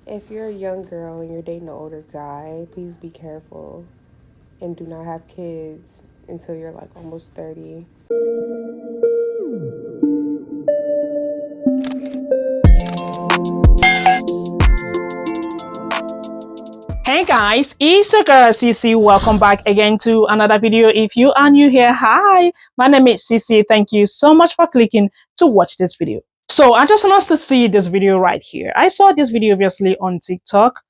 If you're a young girl and you're dating an older guy, please be careful and do not have kids until you're like almost 30. Hey guys, it's your girl Cece. Welcome back again to another video. If you are new here, hi, my name is Cece. Thank you so much for clicking to watch this video. So I just want us to see this video right here. I saw this video obviously on TikTok.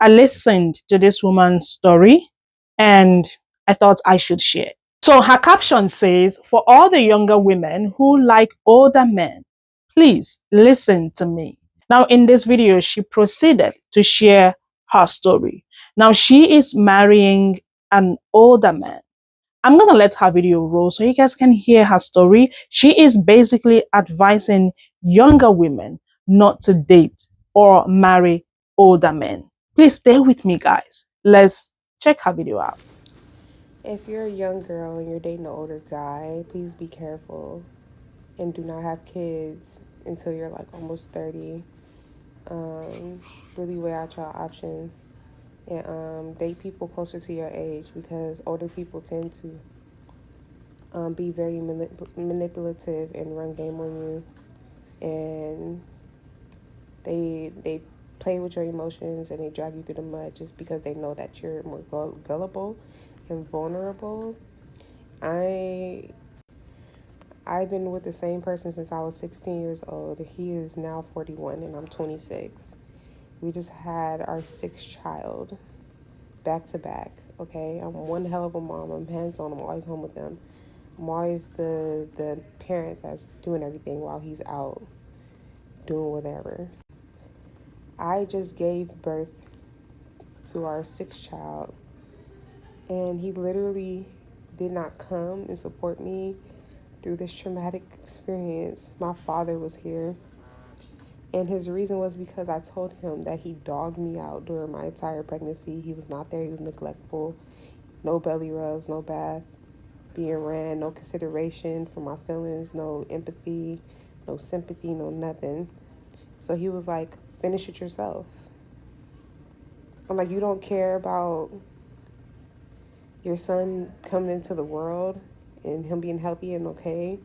I listened to this woman's story and I thought I should share. So her caption says, for all the younger women who like older men, please listen to me. Now, in this video, she proceeded to share her story. Now, she is marrying an older man. I'm going to let her video roll so you guys can hear her story. She is basically advising younger women not to date or marry older men. Please stay with me, guys. Let's check her video out. If you're a young girl and you're dating an older guy, please be careful and do not have kids until you're like almost 30. Really weigh out your options and date people closer to your age because older people tend to be very manipulative and run game on you, and they play with your emotions and they drag you through the mud just because they know that you're more gullible and vulnerable. I I've been with the same person since I was 16 years old. He is now 41 and I'm 26. We just had our sixth child back to back. Okay, I'm one hell of a mom. I'm hands on. I'm always home with them. I'm always the parent that's doing everything while he's out doing whatever. I just gave birth to our sixth child, and he literally did not come and support me through this traumatic experience. My father was here, and his reason was because I told him that he dogged me out during my entire pregnancy. He was not there, he was neglectful. No belly rubs, no bath, being ran, no consideration for my feelings, no empathy, no sympathy, no nothing. So he was like, finish it yourself. I'm like, you don't care about your son coming into the world and him being healthy and okay?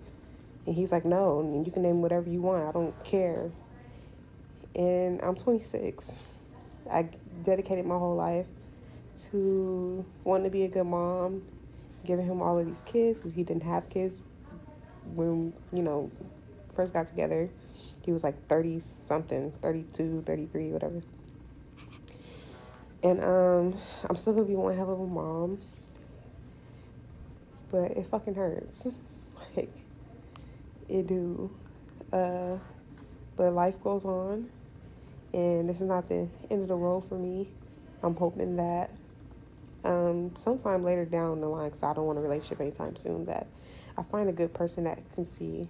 And he's like, no, and you can name whatever you want. I don't care. And I'm 26. I dedicated my whole life to wanting to be a good mom, giving him all of these kids because he didn't have kids when, first got together. He was like 30 something, 32, 33, whatever. And I'm still gonna be one hell of a mom, but it fucking hurts. Like, it do. Uh, but life goes on, and this is not the end of the road for me. I'm hoping that sometime later down the line, because I don't want a relationship anytime soon, that I find a good person that can see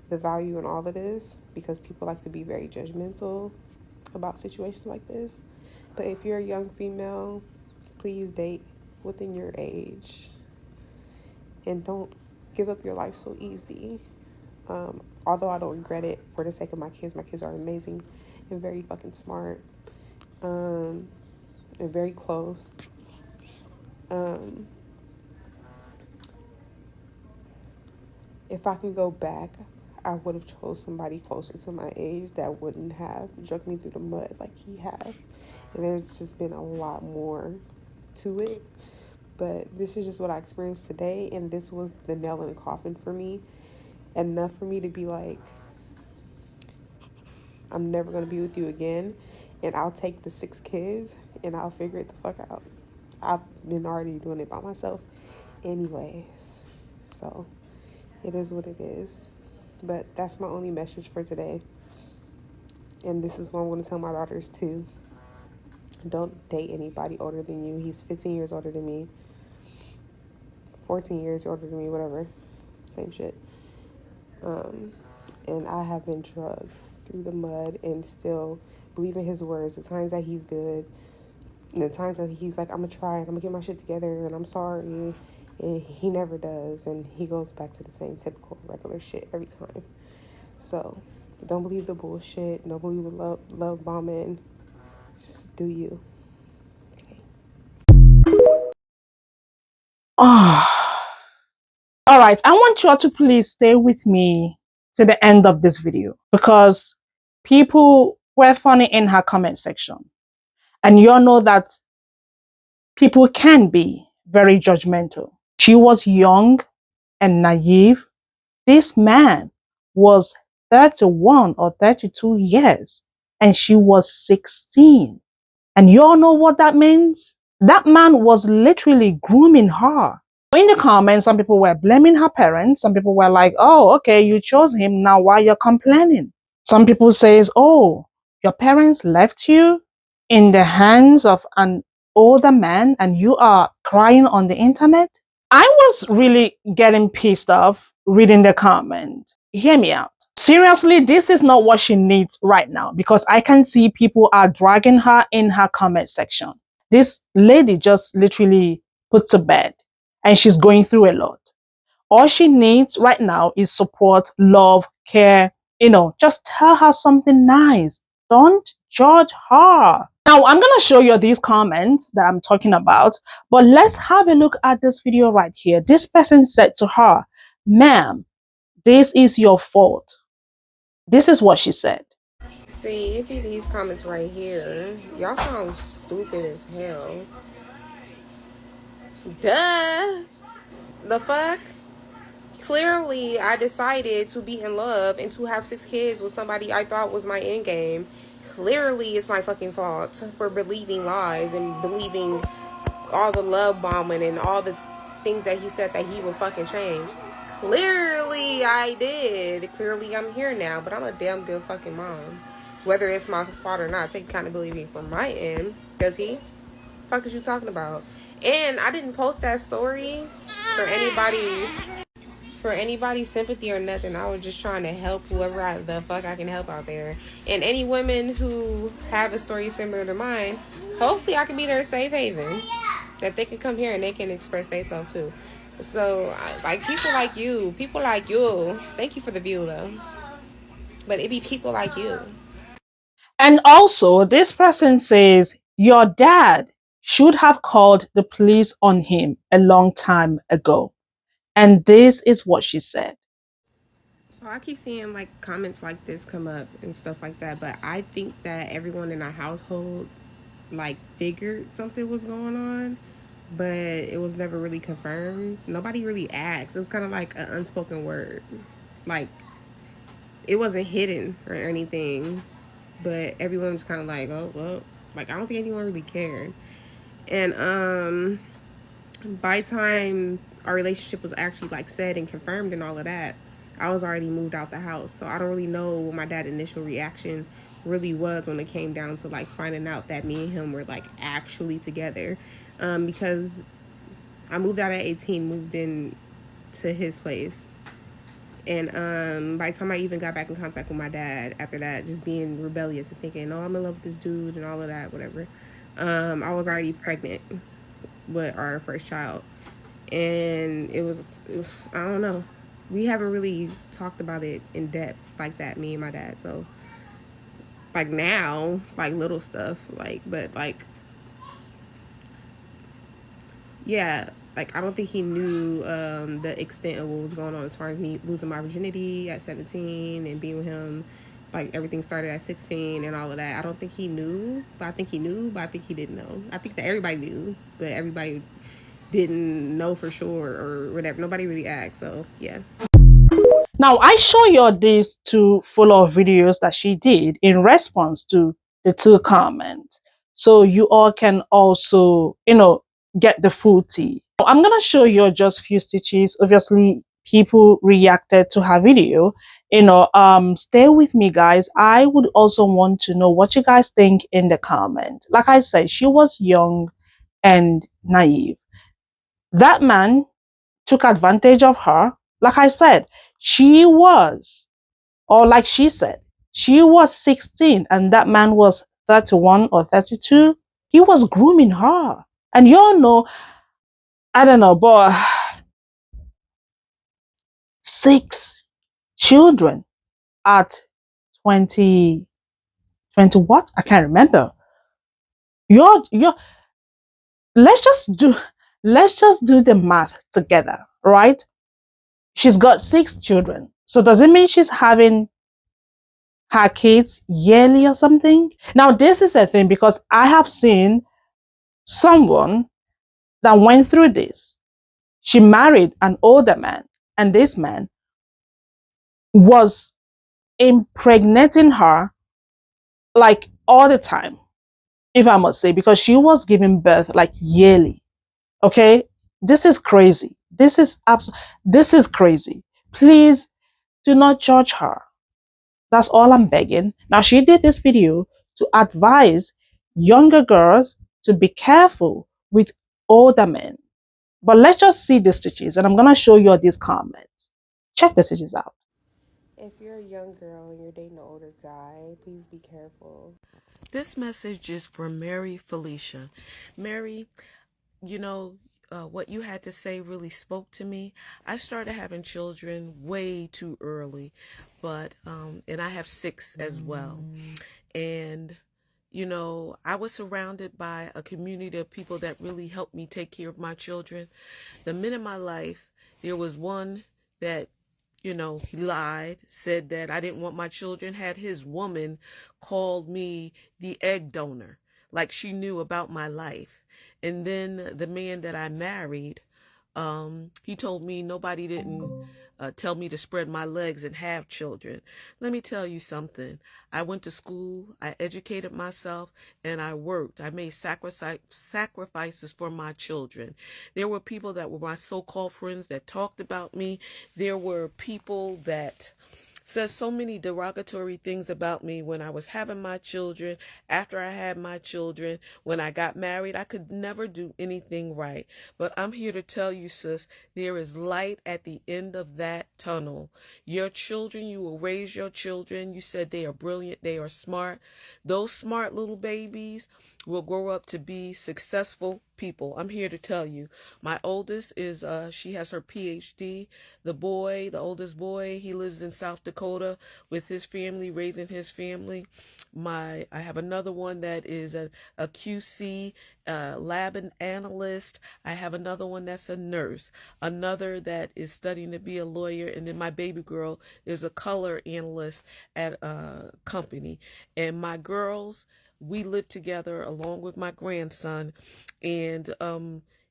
the value in all of this, because people like to be very judgmental about situations like this. But if you're a young female, please date within your age and don't give up your life so easy. Although I don't regret it for the sake of my kids are amazing and very fucking smart, and very close. Um, if I could go back, I would have chose somebody closer to my age that wouldn't have dragged me through the mud like he has. And there's just been a lot more to it. But this is just what I experienced today, and this was the nail in the coffin for me. Enough for me to be like, I'm never going to be with you again, and I'll take the 6 kids and I'll figure it the fuck out. I've been already doing it by myself anyways. So it is what it is. But that's my only message for today. And this is what I'm going to tell my daughters too. Don't date anybody older than you. He's 15 years older than me, 14 years older than me, whatever. Same shit. And I have been drugged through the mud and still believe in his words. The times that he's good, and the times that he's like, I'm going to try and I'm going to get my shit together and I'm sorry. And he never does. And he goes back to the same typical regular shit every time. So don't believe the bullshit. Don't believe the love bombing. Just do you. Okay. Oh. All right, I want you all to please stay with me to the end of this video because people were funny in her comment section. And you all know that people can be very judgmental. She was young and naive. This man was 31 or 32 years and she was 16. And you all know what that means? That man was literally grooming her. In the comments, some people were blaming her parents. Some people were like, oh, okay, you chose him. Now why you're complaining? Some people says, oh, your parents left you in the hands of an older man and you are crying on the internet. I was really getting pissed off reading the comment. Hear me out. Seriously, this is not what she needs right now because I can see people are dragging her in her comment section. This lady just literally put to bed and she's going through a lot. All she needs right now is support, love, care. Just tell her something nice. Don't judge her. Now, I'm going to show you these comments that I'm talking about, but let's have a look at this video right here. This person said to her, ma'am, this is your fault. This is what she said. See, it be these comments right here. Y'all sound stupid as hell. Duh. The fuck? Clearly, I decided to be in love and to have 6 kids with somebody I thought was my end game. Clearly, it's my fucking fault for believing lies and believing all the love bombing and all the things that he said that he would fucking change. Clearly, I did. Clearly, I'm here now, but I'm a damn good fucking mom. Whether it's my fault or not, take accountability from my end. Does he? Fuck is you talking about? And I didn't post that story for anybody's sympathy or nothing. I was just trying to help whoever the fuck I can help out there. And any women who have a story similar to mine, hopefully I can be their safe haven. That they can come here and they can express themselves too. So, like, people like you, thank you for the view though. But it be people like you. And also, this person says, your dad should have called the police on him a long time ago. And this is what she said. So I keep seeing like comments like this come up and stuff like that, but I think that everyone in our household like figured something was going on, but it was never really confirmed. Nobody really asked. It was kind of like an unspoken word. Like it wasn't hidden or anything, but everyone was kind of like, "Oh, well." Like I don't think anyone really cared. And by the time our relationship was actually like said and confirmed and all of that, I was already moved out the house. So I don't really know what my dad's initial reaction really was when it came down to like finding out that me and him were like actually together. Because I moved out at 18, moved in to his place. And by the time I even got back in contact with my dad after that, just being rebellious and thinking, oh, I'm in love with this dude and all of that, whatever. I was already pregnant with our first child. And it was I don't know. We haven't really talked about it in depth like that, me and my dad. So like now, like little stuff, like, but like, yeah, like I don't think he knew the extent of what was going on as far as me losing my virginity at 17 and being with him. Like everything started at 16 and all of that. I don't think he knew, but I think he knew, but I think he didn't know. I think that everybody knew, but everybody didn't know for sure or whatever. Nobody really asked. So yeah. Now, I show you these two follow-up videos that she did in response to the two comments. So you all can also, get the full tea. I'm going to show you just a few stitches. Obviously, people reacted to her video. Stay with me, guys. I would also want to know what you guys think in the comment. Like I said, she was young and naive. That man took advantage of her. Like I said, she was, or like she said, she was 16 and that man was 31 or 32. He was grooming her. And y'all know, I don't know, but 6 children at 20, 20 what? I can't remember. You're let's just do let's just do the math together, right? She's got 6 children. So does it mean she's having her kids yearly or something? Now this is a thing because I have seen someone that went through this. She married an older man, and this man was impregnating her like all the time, if I must say, because she was giving birth like yearly. Okay, this is crazy. This is crazy. Please do not judge her. That's all I'm begging. Now she did this video to advise younger girls to be careful with older men. But let's just see the stitches, and I'm gonna show you these comments. Check the stitches out. If you're a young girl and you're dating an older guy, please be careful. This message is for Mary Felicia. Mary, you know, what you had to say really spoke to me. I started having children way too early, and I have 6 as well. And, I was surrounded by a community of people that really helped me take care of my children. The men in my life, there was one that he lied, said that I didn't want my children, had his woman called me the egg donor, like she knew about my life. And then the man that I married, he told me nobody didn't tell me to spread my legs and have children. Let me tell you something. I went to school, I educated myself, and I worked. I made sacrifices for my children. There were people that were my so-called friends that talked about me. There were people that says so many derogatory things about me when I was having my children, after I had my children, when I got married. I could never do anything right. But I'm here to tell you, sis, there is light at the end of that tunnel. Your children, you will raise your children. You said they are brilliant, they are smart. Those smart little babies will grow up to be successful people. I'm here to tell you. My oldest is she has her PhD. The oldest boy, he lives in South Dakota with his family, raising his family. I have another one that is a QC lab and analyst. I have another one that's a nurse, another that is studying to be a lawyer, and then my baby girl is a color analyst at a company. And my girls, we live together along with my grandson, and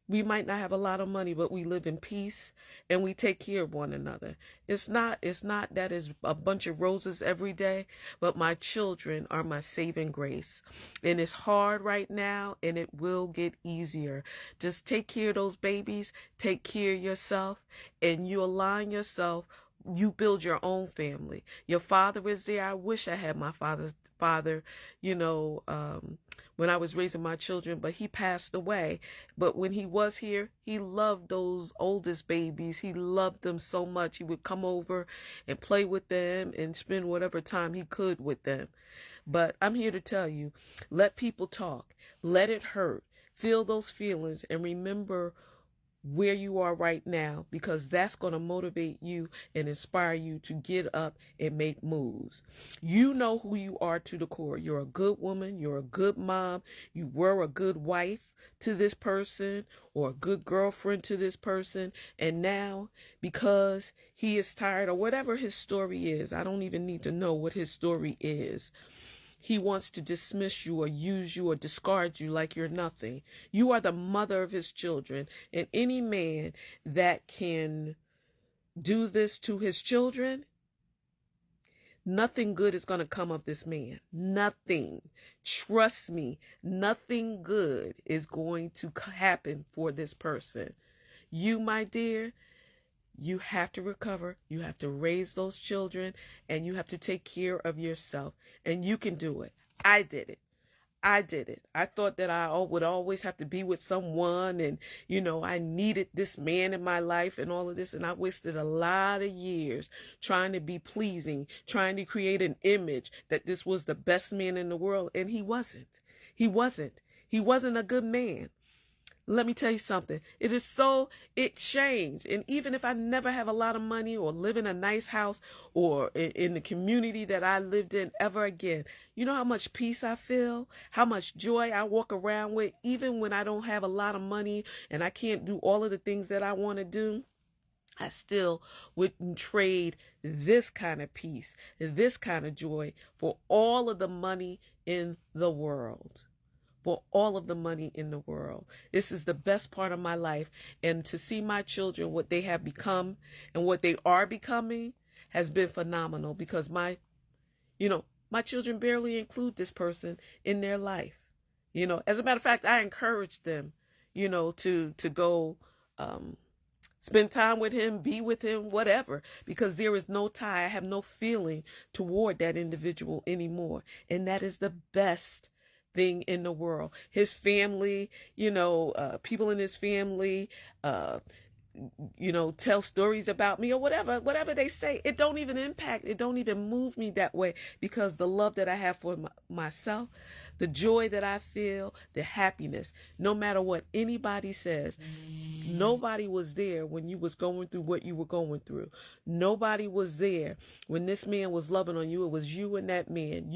we might not have a lot of money, but we live in peace and we take care of one another. It's not that it's a bunch of roses every day, but my children are my saving grace. And it's hard right now, and it will get easier. Just take care of those babies, take care of yourself, and you align yourself. You build your own family. Your father is there. I wish I had my father, you know, when I was raising my children, but he passed away. But when he was here, he loved those oldest babies. He loved them so much. He would come over and play with them and spend whatever time he could with them. But I'm here to tell you, let people talk. Let it hurt. Feel those feelings and remember where you are right now, because that's going to motivate you and inspire you to get up and make moves. You know who you are to the core. You're a good woman. You're a good mom. You were a good wife to this person or a good girlfriend to this person. And now, because he is tired or whatever his story is, I don't even need to know what his story is. He wants to dismiss you or use you or discard you like you're nothing. You are the mother of his children. And any man that can do this to his children, nothing good is going to come of this man. Nothing. Trust me, nothing good is going to happen for this person. You, my dear, you have to recover. You have to raise those children, and you have to take care of yourself. And you can do it. I did it. I did it. I thought that I would always have to be with someone, and I needed this man in my life and all of this, and I wasted a lot of years trying to be pleasing, trying to create an image that this was the best man in the world, and he wasn't. He wasn't. He wasn't a good man. Let me tell you something. It changed. And even if I never have a lot of money or live in a nice house or in the community that I lived in ever again, you know how much peace I feel, how much joy I walk around with, even when I don't have a lot of money and I can't do all of the things that I want to do. I still wouldn't trade this kind of peace, this kind of joy for all of the money in the world. For all of the money in the world. This is the best part of my life. And to see my children, what they have become and what they are becoming has been phenomenal, because my children barely include this person in their life. As a matter of fact, I encourage them, to go, spend time with him, be with him, whatever, because there is no tie. I have no feeling toward that individual anymore. And that is the best thing in the world. His family, people in his family, tell stories about me or whatever they say. It don't even move me that way, because the love that I have for myself, the joy that I feel, the happiness, no matter what anybody says, nobody was there when you was going through what you were going through. Nobody was there when this man was loving on you. It was you and that man.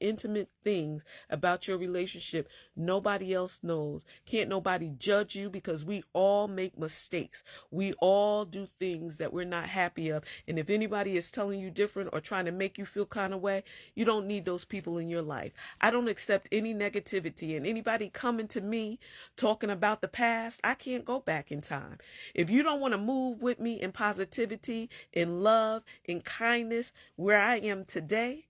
Intimate things about your relationship nobody else knows. Can't nobody judge you, because we all make mistakes. We all do things that we're not happy of. And if anybody is telling you different or trying to make you feel kind of way, you don't need those people in your life. I don't accept any negativity, and anybody coming to me talking about the past, I can't go back in time. If you don't want to move with me in positivity, in love, in kindness, where I am today,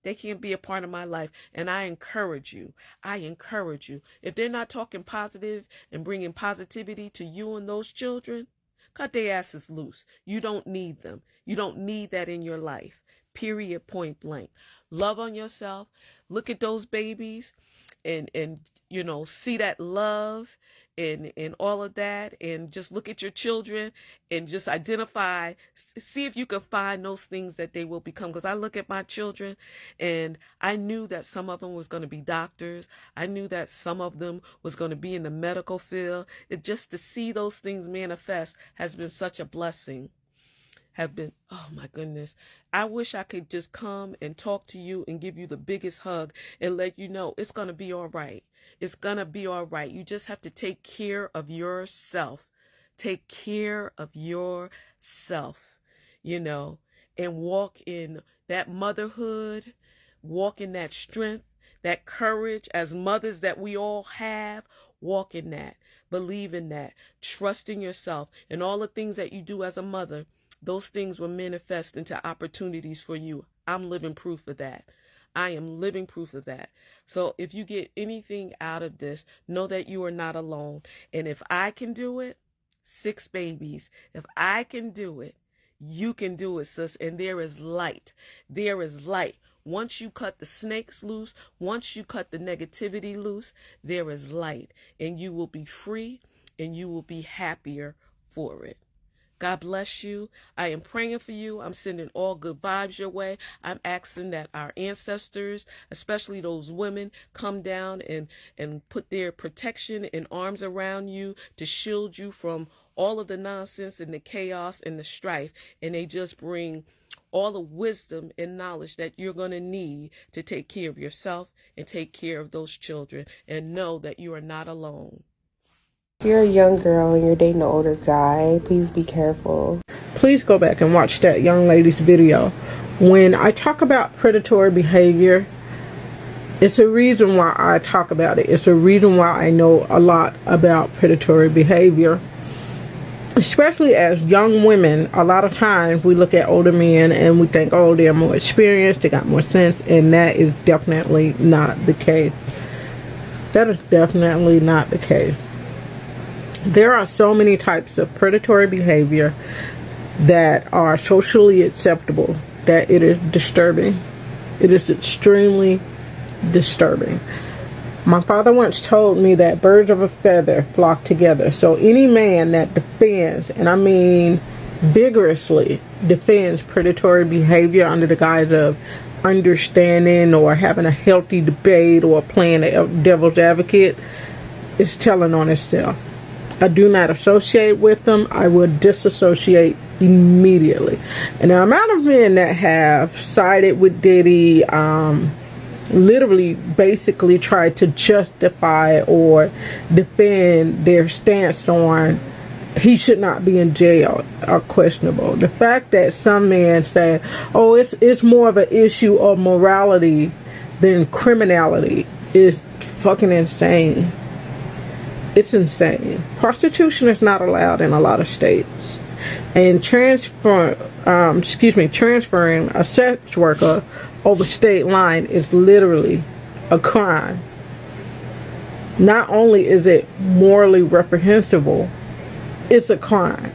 they can't be a part of my life. And I encourage you. If they're not talking positive and bringing positivity to you and those children, cut their asses loose. You don't need them. You don't need that in your life. Period, point blank. Love on yourself. Look at those babies and see that love and all of that, and just look at your children and just identify, see if you can find those things that they will become. Because I look at my children and I knew that some of them was going to be doctors. I knew that some of them was going to be in the medical field. Just to see those things manifest has been such a blessing. Oh my goodness. I wish I could just come and talk to you and give you the biggest hug and let you know it's going to be all right. It's going to be all right. You just have to take care of yourself. Take care of yourself, and walk in that motherhood, walk in that strength, that courage as mothers that we all have. Walk in that. Believe in that. Trust in yourself, and all the things that you do as a mother, those things will manifest into opportunities for you. I'm living proof of that. I am living proof of that. So if you get anything out of this, know that you are not alone. And if I can do it, 6 babies, if I can do it, you can do it, sis. And there is light. There is light. Once you cut the snakes loose, once you cut the negativity loose, there is light. And you will be free, and you will be happier for it. God bless you. I am praying for you. I'm sending all good vibes your way. I'm asking that our ancestors, especially those women, come down and put their protection and arms around you to shield you from all of the nonsense and the chaos and the strife. And they just bring all the wisdom and knowledge that you're going to need to take care of yourself and take care of those children, and know that you are not alone. If you're a young girl and you're dating an older guy, please be careful. Please go back and watch that young lady's video. When I talk about predatory behavior, it's a reason why I talk about it. It's a reason why I know a lot about predatory behavior. Especially as young women, a lot of times we look at older men and we think, oh, they're more experienced, they got more sense, and that is definitely not the case. That is definitely not the case. There are so many types of predatory behavior that are socially acceptable that it is disturbing. It is extremely disturbing. My father once told me that birds of a feather flock together. So any man that defends, and I mean vigorously defends predatory behavior under the guise of understanding or having a healthy debate or playing a devil's advocate, is telling on himself. I do not associate with them. I will disassociate immediately. And the amount of men that have sided with Diddy, literally basically tried to justify or defend their stance on he should not be in jail are questionable. The fact that some men say, oh, it's more of an issue of morality than criminality is fucking insane. It's insane. Prostitution is not allowed in a lot of states. And transferring a sex worker over state line is literally a crime. Not only is it morally reprehensible, it's a crime.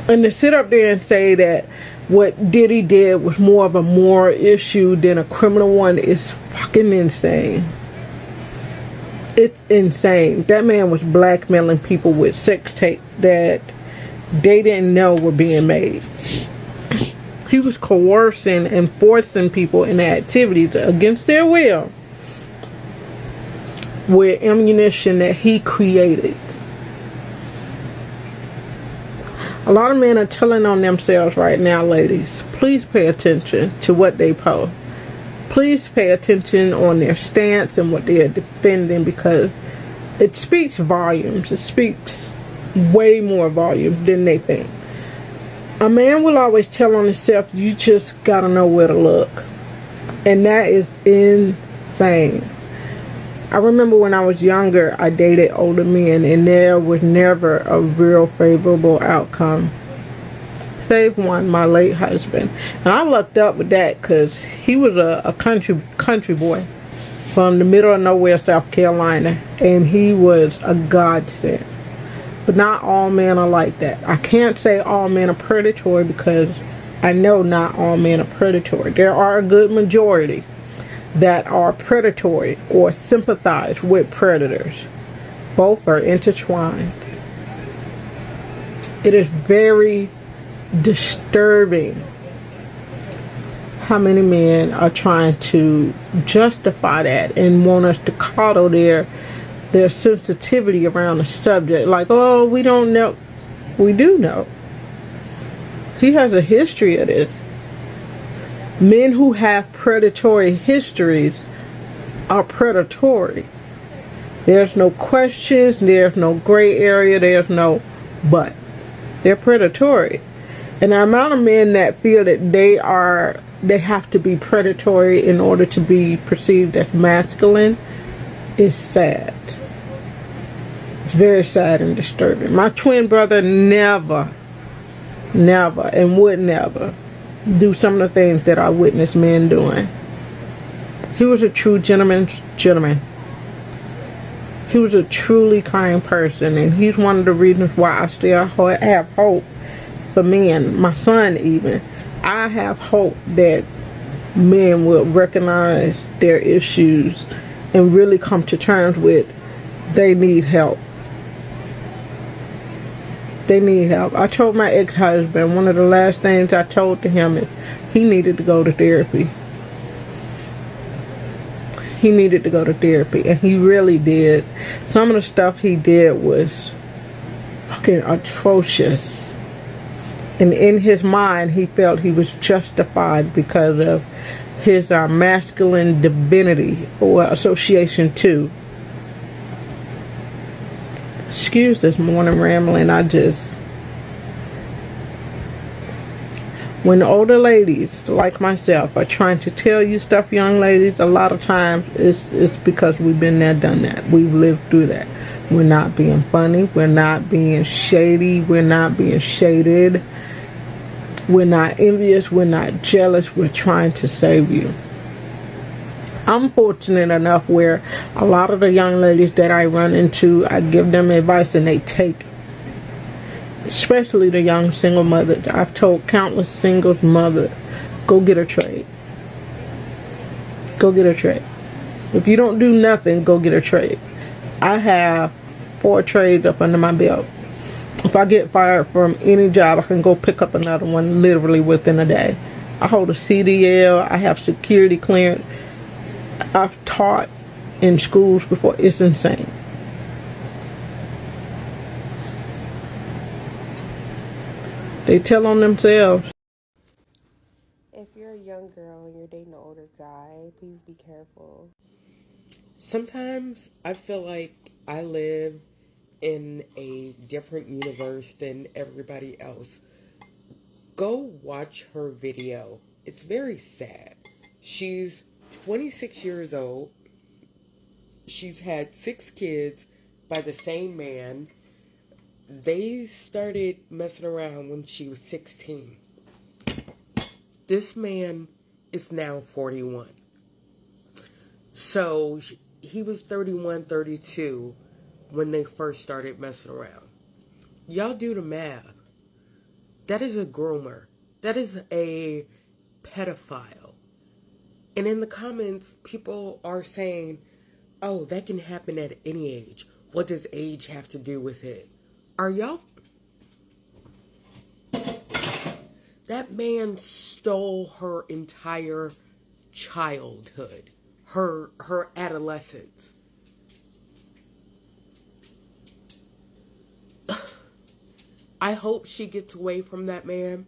And to sit up there and say that what Diddy did was more of a moral issue than a criminal one is fucking insane. It's insane. That man was blackmailing people with sex tape that they didn't know were being made. He was coercing and forcing people into activities against their will with ammunition that he created. A lot of men are telling on themselves right now, ladies. Please pay attention to what they post. Please pay attention on their stance and what they are defending, because it speaks volumes. It speaks way more volumes than they think. A man will always tell on himself, you just gotta know where to look. And that is insane. I remember when I was younger, I dated older men, and there was never a real favorable outcome. Save one, my late husband. And I lucked up with that because he was a country boy from the middle of nowhere, South Carolina, and he was a godsend. But not all men are like that. I can't say all men are predatory because I know not all men are predatory. There are a good majority that are predatory or sympathize with predators. Both are intertwined. It is very disturbing how many men are trying to justify that and want us to coddle their sensitivity around the subject. Like, oh, we don't know. We do know. He has a history of this. Men who have predatory histories are predatory. There's no questions, there's no gray area, there's no but. They're predatory. And the amount of men that feel that they have to be predatory in order to be perceived as masculine is sad. It's very sad and disturbing. My twin brother never, and would never do some of the things that I witnessed men doing. He was a true gentleman's gentleman. He was a truly kind person, and he's one of the reasons why I still have hope for men. My son even. I have hope that men will recognize their issues and really come to terms with they need help. They need help. I told my ex-husband, one of the last things I told to him is he needed to go to therapy. He needed to go to therapy, and he really did. Some of the stuff he did was fucking atrocious. And in his mind, he felt he was justified because of his masculine divinity or association too. Excuse this morning rambling. When older ladies like myself are trying to tell you stuff, young ladies, a lot of times it's because we've been there, done that. We've lived through that. We're not being funny. We're not being shady. We're not being shaded. We're not envious. We're not jealous. We're trying to save you. I'm fortunate enough where a lot of the young ladies that I run into, I give them advice and they take it. Especially the young single mothers. I've told countless singles mothers, go get a trade. Go get a trade. If you don't do nothing, go get a trade. I have 4 trades up under my belt. If I get fired from any job, I can go pick up another one literally within a day. I hold a CDL. I have security clearance. I've taught in schools before. It's insane. They tell on themselves. If you're a young girl and you're dating an older guy, please be careful. Sometimes I feel like I live in a different universe than everybody else. Go watch her video. It's very sad. She's 26 years old. She's had 6 kids by the same man. They started messing around when she was 16. This man is now 41. So he was 31, 32 when they first started messing around. Y'all do the math. That is a groomer. That is a pedophile. And in the comments, people are saying, oh, that can happen at any age. What does age have to do with it? Are y'all... That man stole her entire childhood, her adolescence. I hope she gets away from that man.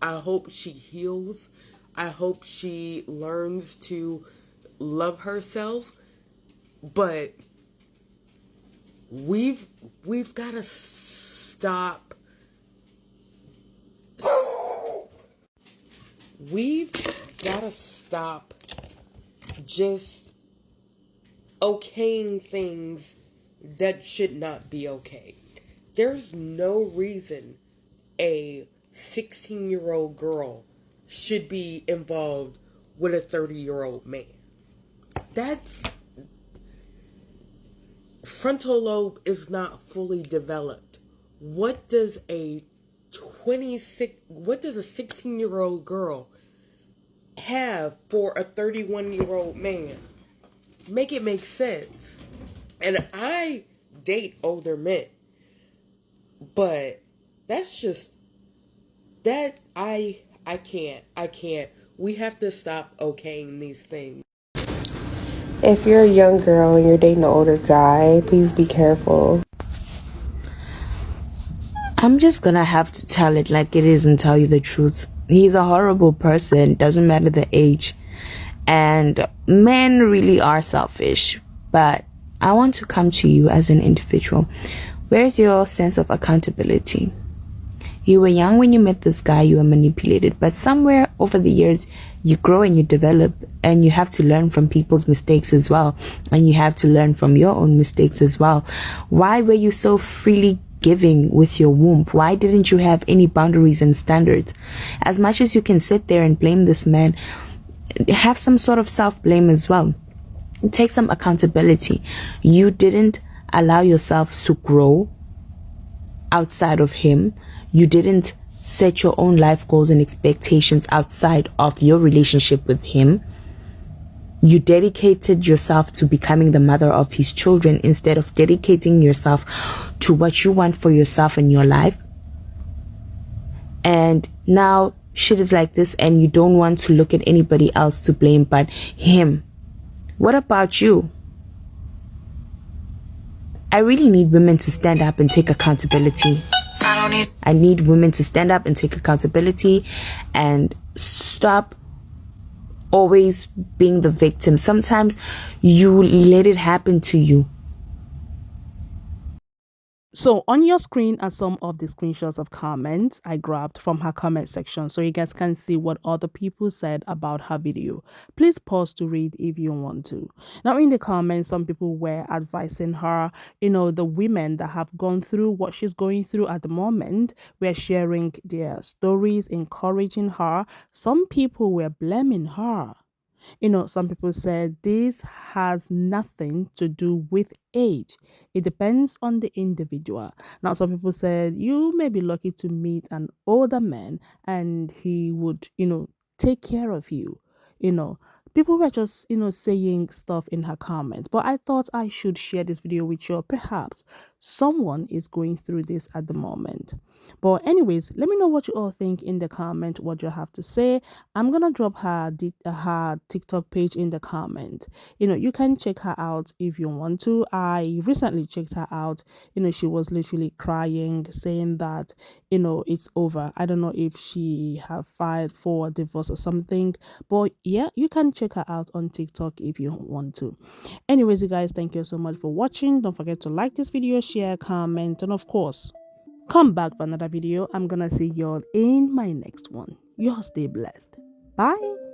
I hope she heals. I hope she learns to love herself. But we've got to stop. We've got to stop just okaying things that should not be okay. There's no reason a 16-year-old girl should be involved with a 30-year-old man. That's... Frontal lobe is not fully developed. What does a 16-year-old girl have for a 31-year-old man? Make it make sense. And I date older men. But that's just that I can't. We have to stop okaying these things. If you're a young girl and you're dating an older guy, please be careful. I'm just gonna have to tell it like it is and tell you the truth. He's a horrible person, doesn't matter the age. And men really are selfish. But I want to come to you as an individual. Where's your sense of accountability? You were young when you met this guy, you were manipulated, but somewhere over the years, you grow and you develop, and you have to learn from people's mistakes as well. And you have to learn from your own mistakes as well. Why were you so freely giving with your womb? Why didn't you have any boundaries and standards? As much as you can sit there and blame this man, have some sort of self-blame as well. Take some accountability. You didn't allow yourself to grow outside of him. You didn't set your own life goals and expectations outside of your relationship with him. You dedicated yourself to becoming the mother of his children instead of dedicating yourself to what you want for yourself and your life. And now shit is like this and you don't want to look at anybody else to blame but him. What about you? I really need women to stand up and take accountability. I need women to stand up and take accountability and stop always being the victim. Sometimes you let it happen to you. So on your screen are some of the screenshots of comments I grabbed from her comment section so you guys can see what other people said about her video. Please pause to read if you want to. Now in the comments, some people were advising her, the women that have gone through what she's going through at the moment were sharing their stories, encouraging her. Some people were blaming her. Some people said this has nothing to do with age. It depends on the individual. Now, some people said you may be lucky to meet an older man and he would, take care of you. People were just, saying stuff in her comments. But I thought I should share this video with you. Perhaps someone is going through this at the moment. But anyways, let me know what you all think in the comment, what you have to say. I'm gonna drop her TikTok page in the comment. You can check her out if you want to. I recently checked her out. She was literally crying, saying that it's over. I don't know if she have filed for divorce or something, but yeah, you can check her out on TikTok if you want to. Anyways, you guys, thank you so much for watching. Don't forget to like this video, share, comment, and of course, come back for another video. I'm gonna see y'all in my next one. Y'all stay blessed. Bye.